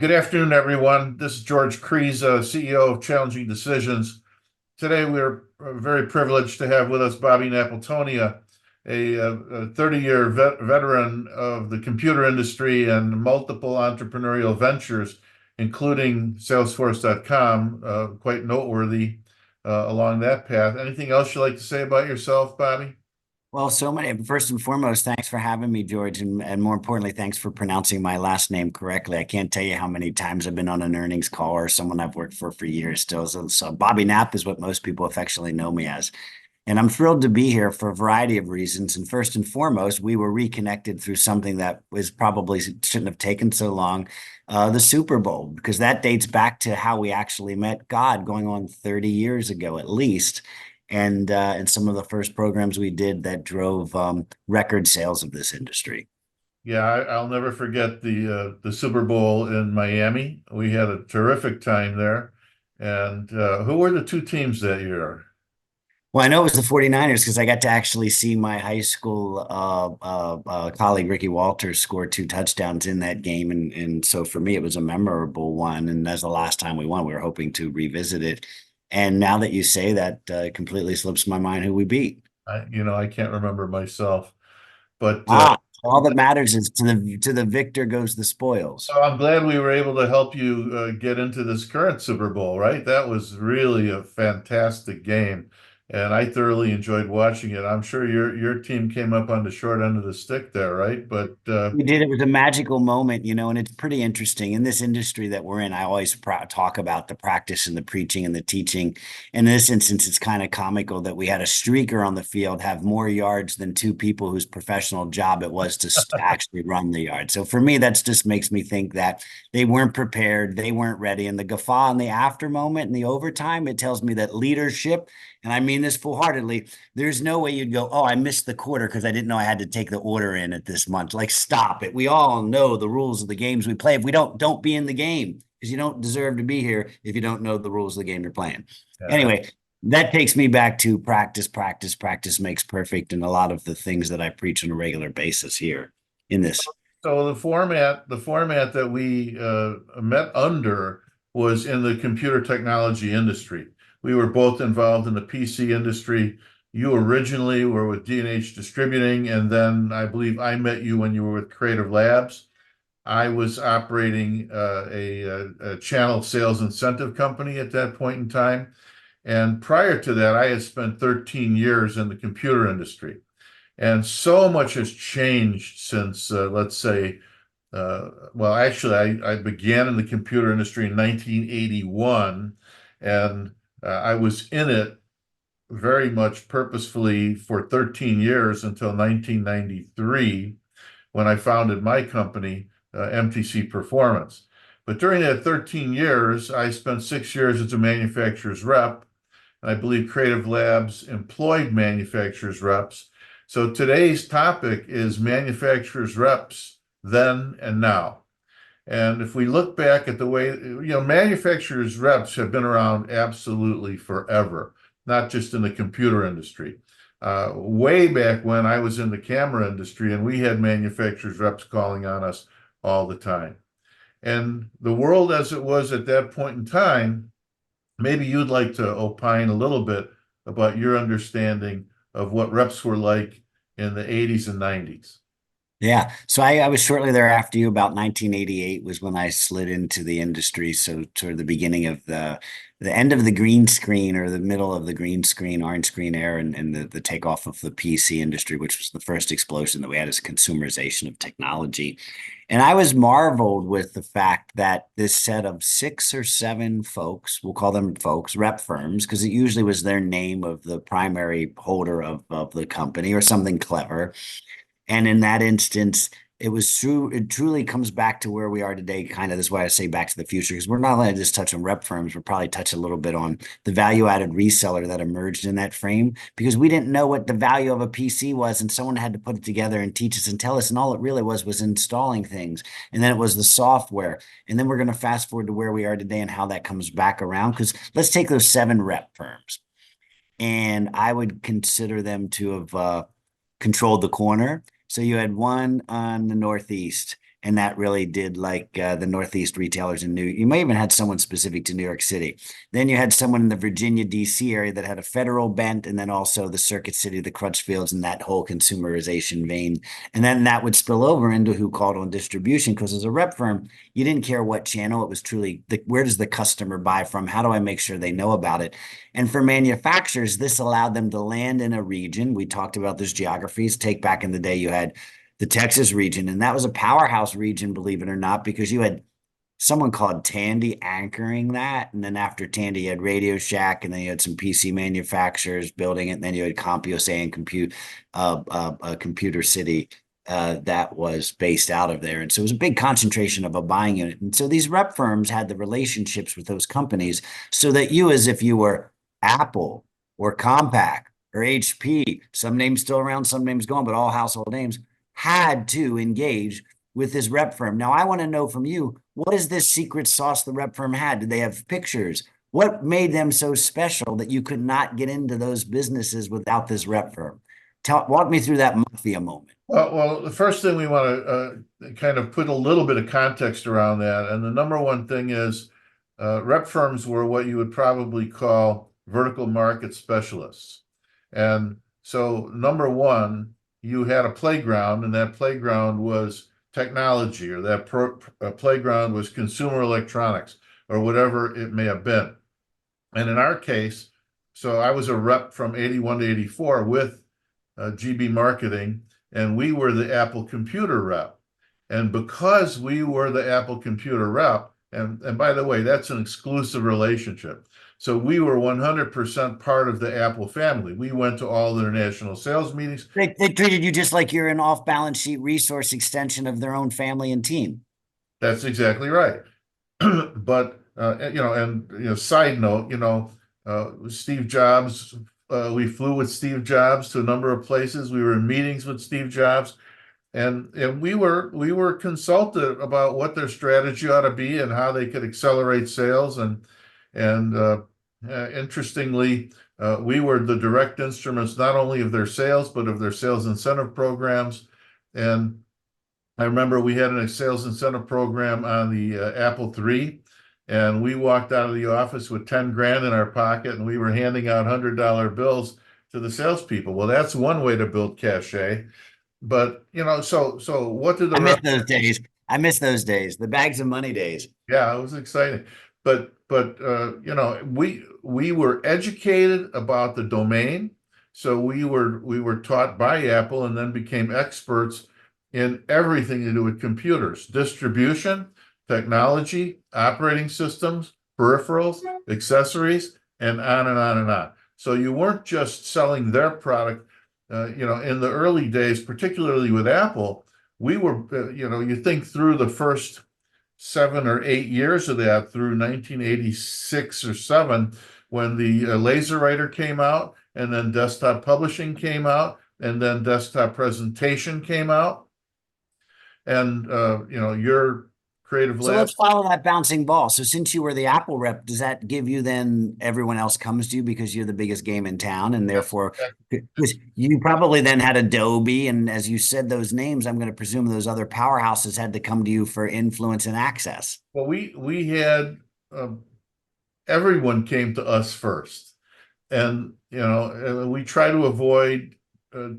Good afternoon, everyone. This is George Kriza, CEO of Challenging Decisions. Today, we're very privileged to have with us Bobby Napiltonia, a 30-year veteran of the computer industry and multiple entrepreneurial ventures, including Salesforce.com, quite noteworthy along that path. Anything else you'd like to say about yourself, Bobby? Well, so many. First and foremost, thanks for having me, George, and more importantly, thanks for pronouncing my last name correctly. I can't tell you how many times I've been on an earnings call or someone I've worked for years still. So Bobby Knapp is what most people affectionately know me as. And I'm thrilled to be here for a variety of reasons. And first and foremost, we were reconnected through something that was probably shouldn't have taken so long, the Super Bowl, because that dates back to how we actually met God going on 30 years ago at least. And some of the first programs we did that drove record sales of this industry. Yeah, I'll never forget the Super Bowl in Miami. We had a terrific time there. And who were the two teams that year? Well, I know it was the 49ers because I got to actually see my high school colleague, Ricky Walters, score two touchdowns in that game. And so for me, it was a memorable one. And that's the last time we won. We were hoping to revisit it. And now that you say that, it completely slips my mind who we beat. I can't remember myself, but All that matters is to the victor goes the spoils. I'm glad we were able to help you get into this current Super Bowl, right? That was really a fantastic game, and I thoroughly enjoyed watching it. I'm sure your team came up on the short end of the stick there, right? But We did. It was a magical moment, and it's pretty interesting in this industry that we're in. I always talk about the practice and the preaching and the teaching. In this instance, it's kind of comical that we had a streaker on the field have more yards than two people whose professional job it was to actually run the yard. So for me, that just makes me think that they weren't prepared, they weren't ready. And the guffaw in the after moment and the overtime, it tells me that leadership, and I mean this full-heartedly, there's no way you'd go, oh, I missed the quarter because I didn't know I had to take the order in at this month. Like, stop it. We all know the rules of the games we play. If we don't be in the game because you don't deserve to be here if you don't know the rules of the game you're playing. yeah. Anyway, that takes me back to practice, practice, practice makes perfect, and a lot of the things that I preach on a regular basis here in this. So the format that we met under was in the computer technology industry. We were both involved in the PC industry. You originally were with D&H Distributing, and then I believe I met you when you were with Creative Labs. I was operating a channel sales incentive company at that point in time. And prior to that, I had spent 13 years in the computer industry. And so much has changed since, let's say, well, actually, I began in the computer industry in 1981, and I was in it very much purposefully for 13 years until 1993 when I founded my company, MTC Performance. But during that 13 years, I spent 6 years as a manufacturer's rep. And I believe Creative Labs employed manufacturers reps. So today's topic is manufacturers reps then and now. And if we look back at the way, manufacturers reps have been around absolutely forever, not just in the computer industry. Way back when I was in the camera industry and we had manufacturers reps calling on us all the time. And the world as it was at that point in time, maybe you'd like to opine a little bit about your understanding of what reps were like in the 80s and 90s. Yeah. So I was shortly thereafter you. About 1988 was when I slid into the industry. So toward the beginning of the end of the green screen or the middle of the green screen, orange screen era, and the takeoff of the PC industry, which was the first explosion that we had as consumerization of technology. And I was marveled with the fact that this set of six or seven folks, we'll call them folks, rep firms, because it usually was their name of the primary holder of the company or something clever. And in that instance, it was true. It truly comes back to where we are today. Kind of, this is why I say back to the future, because we're not going to just touch on rep firms. We'll probably touch a little bit on the value added reseller that emerged in that frame because we didn't know what the value of a PC was. And someone had to put it together and teach us and tell us. And all it really was installing things. And then it was the software. And then we're going to fast forward to where we are today and how that comes back around. Because let's take those seven rep firms. And I would consider them to have controlled the corner. So you had one on the northeast, And that really did like the Northeast retailers in you may even had someone specific to New York City. Then you had someone in the Virginia, DC area that had a federal bent, and then also the Circuit City, the Crutchfields, and that whole consumerization vein. And then that would spill over into who called on distribution, because as a rep firm, you didn't care what channel. It was truly where does the customer buy from? How do I make sure they know about it? And for manufacturers, this allowed them to land in a region. We talked about those geographies. Take back in the day, you had the Texas region, and that was a powerhouse region, believe it or not, because you had someone called Tandy anchoring that. And then after Tandy, you had Radio Shack, and then you had some PC manufacturers building it. And then you had CompUSA and Computer City that was based out of there. And so it was a big concentration of a buying unit. And so these rep firms had the relationships with those companies so that you, as if you were Apple or Compaq or HP, some names still around, some names gone, but all household names, had to engage with this rep firm. Now, I want to know from you, what is this secret sauce the rep firm had? Did they have pictures? What made them so special that you could not get into those businesses without this rep firm? Walk me through that mafia moment. Well, the first thing we want to kind of put a little bit of context around that. And the number one thing is rep firms were what you would probably call vertical market specialists. And so, number one, you had a playground, and that playground was technology, or that playground was consumer electronics, or whatever it may have been. And in our case, so I was a rep from 81 to 84 with GB Marketing, and we were the Apple Computer rep. And because we were the Apple Computer rep, and by the way, that's an exclusive relationship. So we were 100% part of the Apple family. We went to all their national sales meetings. They treated you just like you're an off balance sheet resource extension of their own family and team. That's exactly right. But side note, Steve Jobs, we flew with Steve Jobs to a number of places. We were in meetings with Steve Jobs, and we were consulted about what their strategy ought to be and how they could accelerate sales. And interestingly, we were the direct instruments not only of their sales, but of their sales incentive programs. And I remember we had a sales incentive program on the Apple III, and we walked out of the office with 10 grand in our pocket, and we were handing out $100 bills to the salespeople. Well, that's one way to build cachet. But so what did the I miss those days. I miss those days, the bags of money days. Yeah, it was exciting. But we were educated about the domain. So we were taught by Apple, and then became experts in everything to do with computers, distribution, technology, operating systems, peripherals, accessories, and on and on and on. So you weren't just selling their product. In the early days, particularly with Apple, we were, you think through the first 7 or 8 years of that, through 1986 or 7, when the LaserWriter came out, and then desktop publishing came out, and then desktop presentation came out. And your Creative So Lab. let's follow that bouncing ball. So since you were the Apple rep, does that give you then everyone else comes to you because you're the biggest game in town, and therefore you probably then had Adobe, and as you said those names, I'm going to presume those other powerhouses had to come to you for influence and access. Well, we had everyone came to us first, and we try to avoid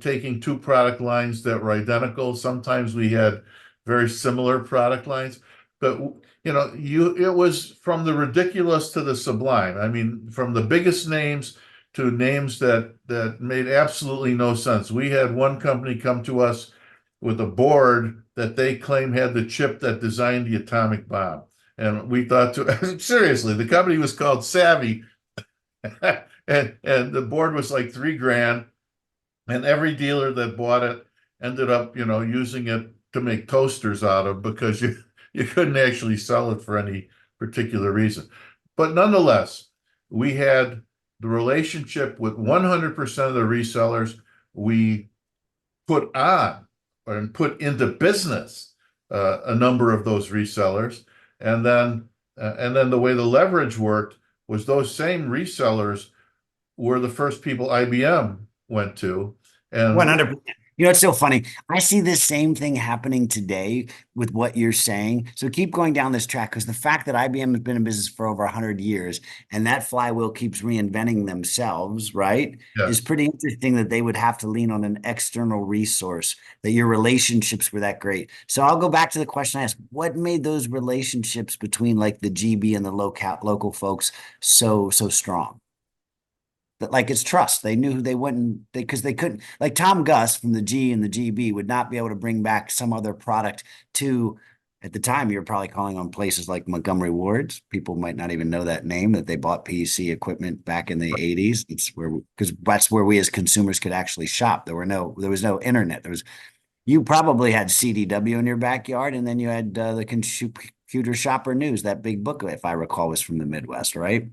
taking two product lines that were identical. Sometimes we had very similar product lines, but it was from the ridiculous to the sublime. I mean, from the biggest names to names that made absolutely no sense. We had one company come to us with a board that they claim had the chip that designed the atomic bomb. And we thought, seriously, the company was called Savvy, and the board was like $3,000, and every dealer that bought it ended up, using it to make toasters out of, because you couldn't actually sell it for any particular reason. But nonetheless, we had the relationship with 100% of the resellers. We put on and put into business a number of those resellers. And then the way the leverage worked was those same resellers were the first people IBM went to. And 100%. You know, it's so funny. I see this same thing happening today with what you're saying. So keep going down this track because the fact that IBM has been in business for over 100 years and that flywheel keeps reinventing themselves, right, is Yes. pretty interesting that they would have to lean on an external resource, that your relationships were that great. So I'll go back to the question I asked. What made those relationships between like the GB and the local folks so strong? That like it's trust. They knew they wouldn't because they couldn't like Tom Gus from the G and the GB would not be able to bring back some other product to at the time you're probably calling on places like Montgomery Ward's. People might not even know that name that they bought PC equipment back in the 80s. It's where because that's where we as consumers could actually shop. There was no internet. There was you probably had CDW in your backyard and then you had the Computer Shopper News, that big book, if I recall, was from the Midwest, right?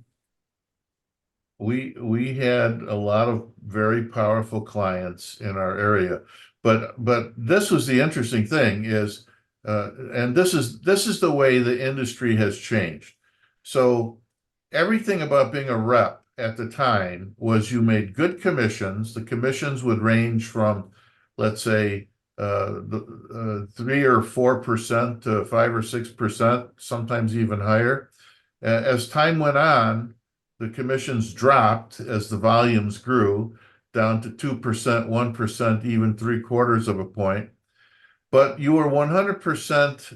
We had a lot of very powerful clients in our area, but this was the interesting thing is, and this is the way the industry has changed. So everything about being a rep at the time was you made good commissions. The commissions would range from, let's say, 3 or 4% to 5 or 6%, sometimes even higher. As time went on, the commissions dropped as the volumes grew down to 2%, 1%, even 3/4 of a point. But you were 100%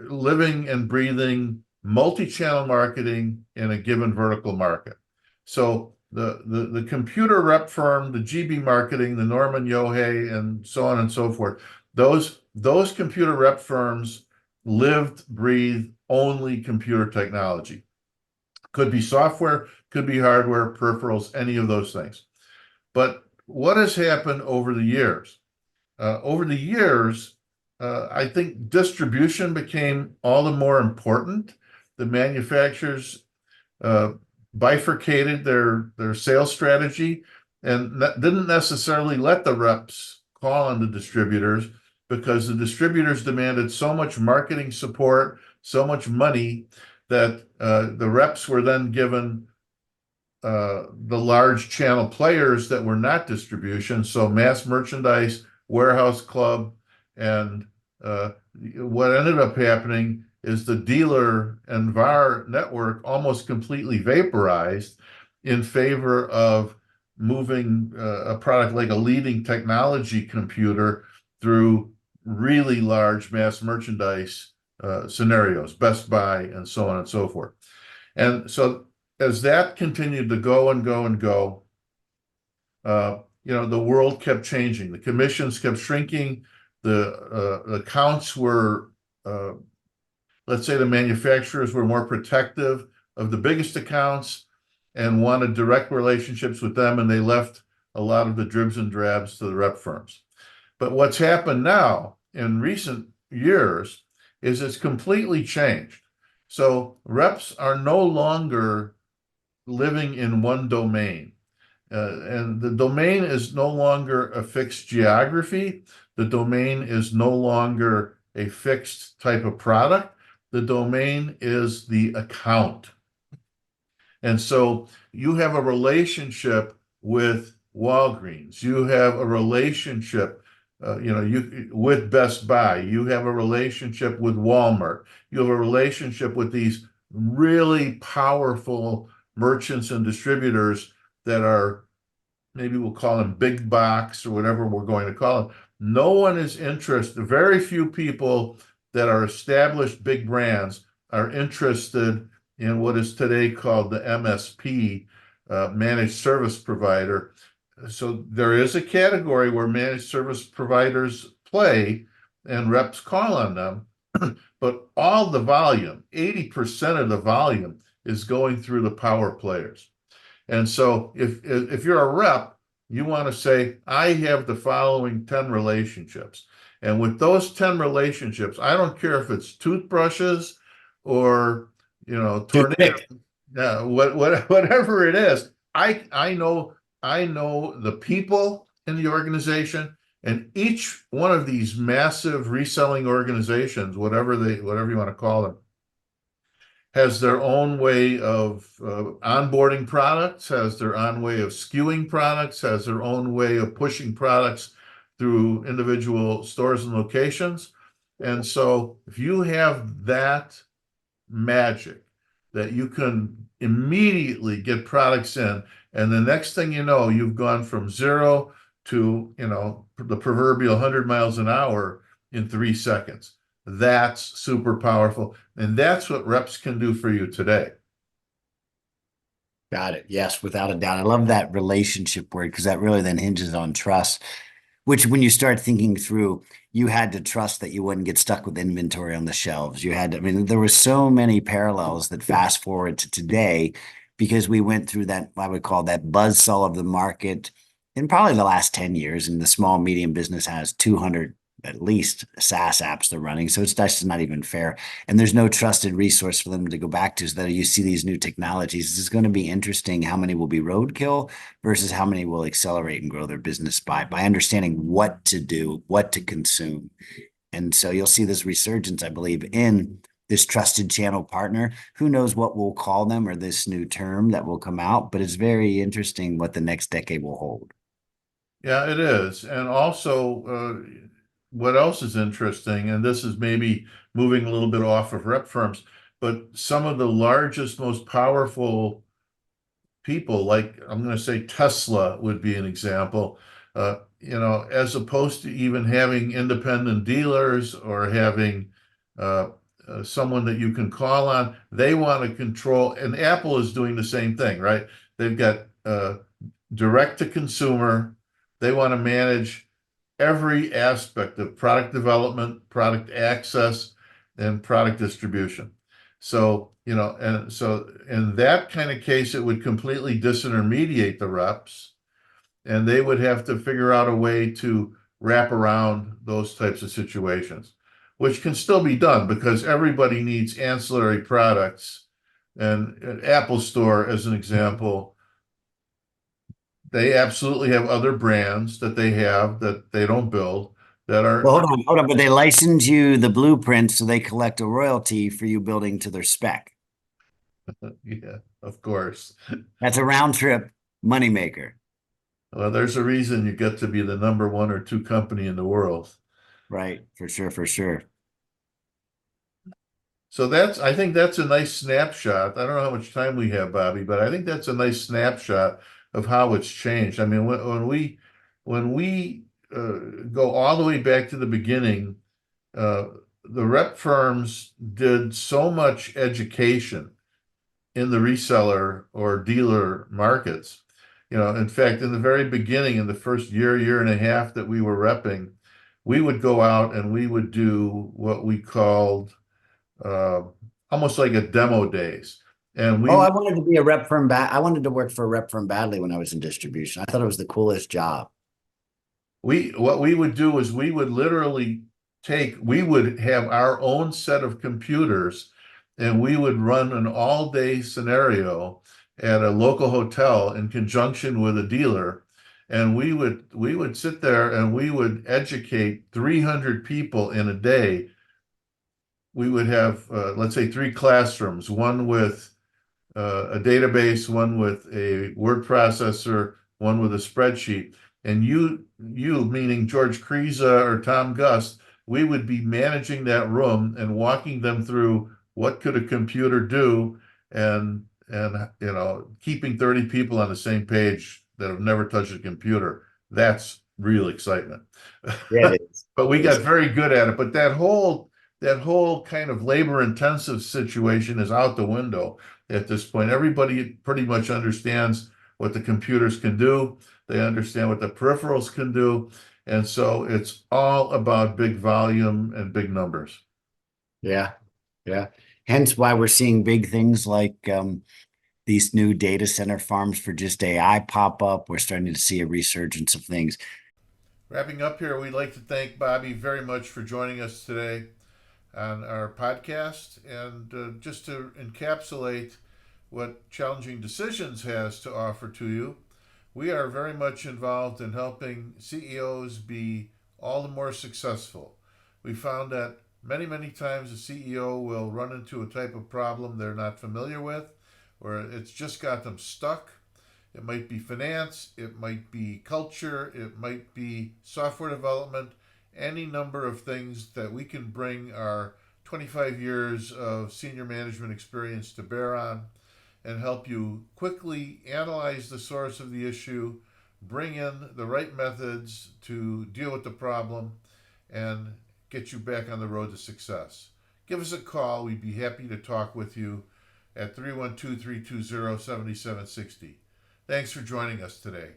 living and breathing multi-channel marketing in a given vertical market. So the computer rep firm, the GB marketing, the Norman Yohei, and so on and so forth, those computer rep firms lived, breathed only computer technology. Could be software, could be hardware, peripherals, any of those things. But what has happened over the years? Over the years, I think distribution became all the more important. The manufacturers uh, bifurcated their sales strategy and didn't necessarily let the reps call on the distributors because the distributors demanded so much marketing support, so much money that the reps were then given the large channel players that were not distribution, so mass merchandise, warehouse club, and what ended up happening is the dealer and VAR network almost completely vaporized in favor of moving a product like a leading technology computer through really large mass merchandise scenarios, Best Buy, and so on and so forth. And so as that continued to go and go and go, the world kept changing. The commissions kept shrinking. The accounts were, let's say, the manufacturers were more protective of the biggest accounts and wanted direct relationships with them, and they left a lot of the dribs and drabs to the rep firms. But what's happened now in recent years is it's completely changed. So reps are no longer living in one domain. And the domain is no longer a fixed geography. The domain is no longer a fixed type of product. The domain is the account. And so you have a relationship with Walgreens. You have a relationship, with Best Buy. You have a relationship with Walmart. You have a relationship with these really powerful merchants and distributors that are, maybe we'll call them big box or whatever we're going to call them. No one is interested. Very few people that are established big brands are interested in what is today called the MSP, managed service provider. So there is a category where managed service providers play and reps call on them, but all the volume, 80% of the volume, is going through the power players. And so if you're a rep, you want to say, I have the following 10 relationships. And with those 10 relationships, I don't care if it's toothbrushes or, tornado, Toothpick. whatever it is. I know the people in the organization, and each one of these massive reselling organizations, whatever you want to call them, has their own way of onboarding products, has their own way of skewing products, has their own way of pushing products through individual stores and locations. And so if you have that magic that you can immediately get products in, and the next thing you know, you've gone from zero to, the proverbial 100 miles an hour in 3 seconds. That's super powerful. And that's what reps can do for you today. Got it. Yes, without a doubt. I love that relationship word because that really then hinges on trust, which when you start thinking through, you had to trust that you wouldn't get stuck with inventory on the shelves. You had to, I mean, there were so many parallels that fast forward to today because we went through that, I would call that buzzsaw of the market in probably the last 10 years. And the small, medium business has 200 at least SaaS apps they're running. So it's just not even fair. And there's no trusted resource for them to go back to so that you see these new technologies. It's going to be interesting how many will be roadkill versus how many will accelerate and grow their business by understanding what to do, what to consume. And so you'll see this resurgence, I believe, in this trusted channel partner. Who knows what we'll call them or this new term that will come out, but it's very interesting what the next decade will hold. Yeah, it is. And also, what else is interesting, and this is maybe moving a little bit off of rep firms, but some of the largest, most powerful people, like I'm going to say Tesla would be an example, as opposed to even having independent dealers or having uh, someone that you can call on, they want to control, and Apple is doing the same thing, right? They've got direct to consumer. They want to manage every aspect of product development, product access, and product distribution. So, and so in that kind of case, it would completely disintermediate the reps, and they would have to figure out a way to wrap around those types of situations, which can still be done because everybody needs ancillary products. And an Apple Store, as an example, they absolutely have other brands that they have that they don't build that Well, are, hold on, but they license you the blueprints so they collect a royalty for you building to their spec. yeah, of course. That's a round trip moneymaker. Well, there's a reason you get to be the number one or two company in the world. Right, for sure, for sure. So I think that's a nice snapshot. I don't know how much time we have, Bobby, but I think that's a nice snapshot of how it's changed. I mean, when we go all the way back to the beginning, uh, the rep firms did so much education in the reseller or dealer markets. In fact, in the very beginning, in the first year and a half that we were repping, we would go out and we would do what we called uh, almost like a demo days. And Oh, we I wanted to be a rep firm I wanted to work for a rep firm badly when I was in distribution. I thought it was the coolest job. we what we would do is we would have our own set of computers and we would run an all-day scenario at a local hotel in conjunction with a dealer. And we would sit there and we would educate 300 people in a day. We would have, let's say, three classrooms, one with a database, one with a word processor, one with a spreadsheet. And you meaning George Kriza or Tom Gust, we would be managing that room and walking them through what could a computer do, and keeping 30 people on the same page that have never touched a computer. That's real excitement. Yeah, it is. But we It is. got very good at it. But that whole kind of labor intensive situation is out the window at this point. Everybody pretty much understands what the computers can do. They understand what the peripherals can do. And so it's all about big volume and big numbers. Yeah, yeah. Hence why we're seeing big things like these new data center farms for just AI pop up. We're starting to see a resurgence of things. Wrapping up here, we'd like to thank Bobby very much for joining us today on our podcast. And just to encapsulate what Challenging Decisions has to offer to you, we are very much involved in helping CEOs be all the more successful. We found that many times a CEO will run into a type of problem they're not familiar with, or it's just got them stuck. It might be finance, it might be culture, it might be software development, any number of things that we can bring our 25 years of senior management experience to bear on and help you quickly analyze the source of the issue, bring in the right methods to deal with the problem, and get you back on the road to success. Give us a call. We'd be happy to talk with you at 312 320 7760. Thanks for joining us today.